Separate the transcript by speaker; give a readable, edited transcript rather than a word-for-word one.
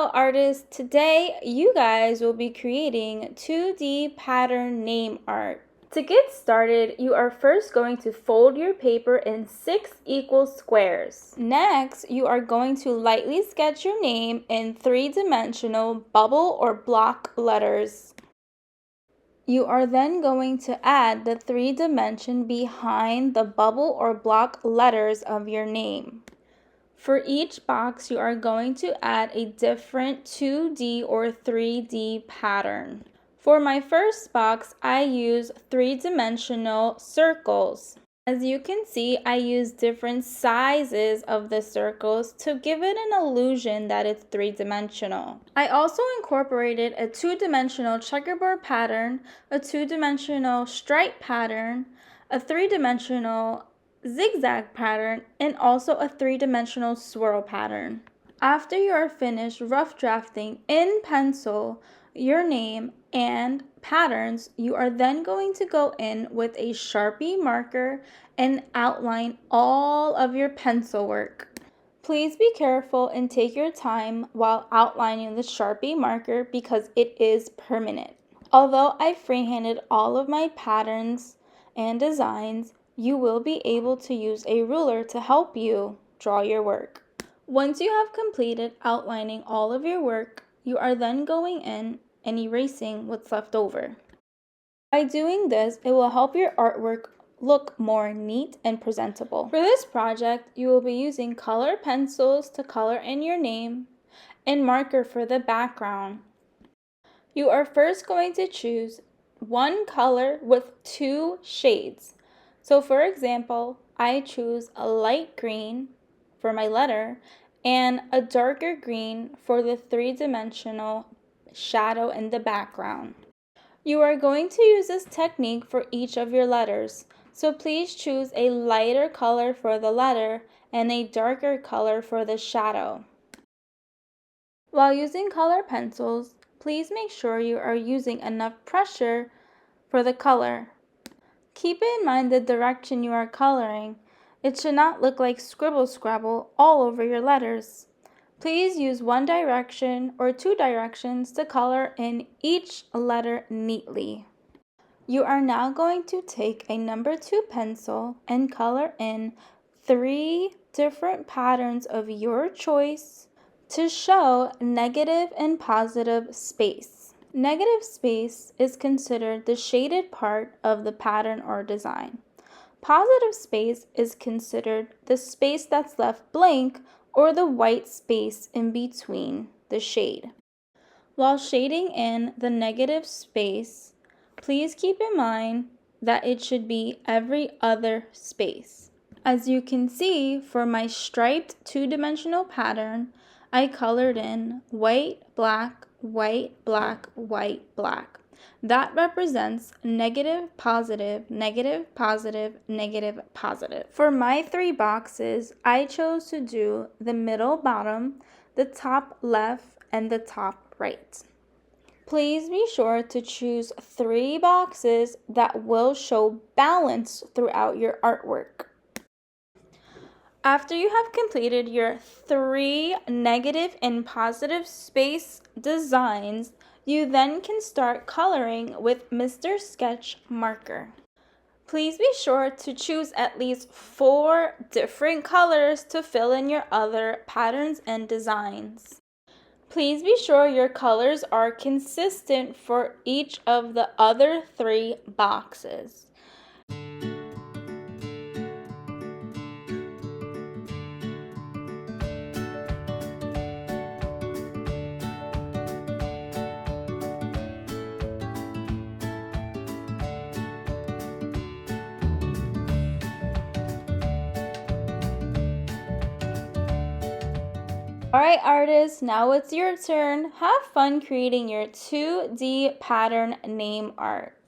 Speaker 1: Hello artists, today you guys will be creating 2D pattern name art. To get started, you are first going to fold your paper in 6 equal squares. Next, you are going to lightly sketch your name in 3-dimensional bubble or block letters. You are then going to add the 3-dimension behind the bubble or block letters of your name. For each box, you are going to add a different 2D or 3D pattern. For my first box, I use 3-dimensional circles. As you can see, I use different sizes of the circles to give it an illusion that it's 3-dimensional. I also incorporated a 2-dimensional checkerboard pattern, a 2-dimensional stripe pattern, a 3-dimensional zigzag pattern, and also a 3-dimensional swirl pattern. After you are finished rough drafting in pencil your name and patterns, you are then going to go in with a Sharpie marker and outline all of your pencil work. Please be careful and take your time while outlining the Sharpie marker because it is permanent. Although I freehanded all of my patterns and designs, you will be able to use a ruler to help you draw your work. Once you have completed outlining all of your work, you are then going in and erasing what's left over. By doing this, it will help your artwork look more neat and presentable. For this project, you will be using color pencils to color in your name and marker for the background. You are first going to choose one color with 2 shades. So for example, I choose a light green for my letter and a darker green for the 3-dimensional shadow in the background. You are going to use this technique for each of your letters, so please choose a lighter color for the letter and a darker color for the shadow. While using color pencils, please make sure you are using enough pressure for the color. Keep in mind the direction you are coloring. It should not look like scribble scrabble all over your letters. Please use one direction or 2 directions to color in each letter neatly. You are now going to take a number 2 pencil and color in 3 different patterns of your choice to show negative and positive space. Negative space is considered the shaded part of the pattern or design. Positive space is considered the space that's left blank or the white space in between the shade. While shading in the negative space, please keep in mind that it should be every other space. As you can see, for my striped 2-dimensional pattern, I colored in white, black, white, black, white, black. That represents negative, positive, negative, positive, negative, positive. For my 3 boxes, I chose to do the middle bottom, the top left, and the top right. Please be sure to choose 3 boxes that will show balance throughout your artwork. After you have completed your 3 negative and positive space designs, you then can start coloring with Mr. Sketch marker. Please be sure to choose at least 4 different colors to fill in your other patterns and designs. Please be sure your colors are consistent for each of the other 3 boxes. Alright artists, now it's your turn. Have fun creating your 2D pattern name art.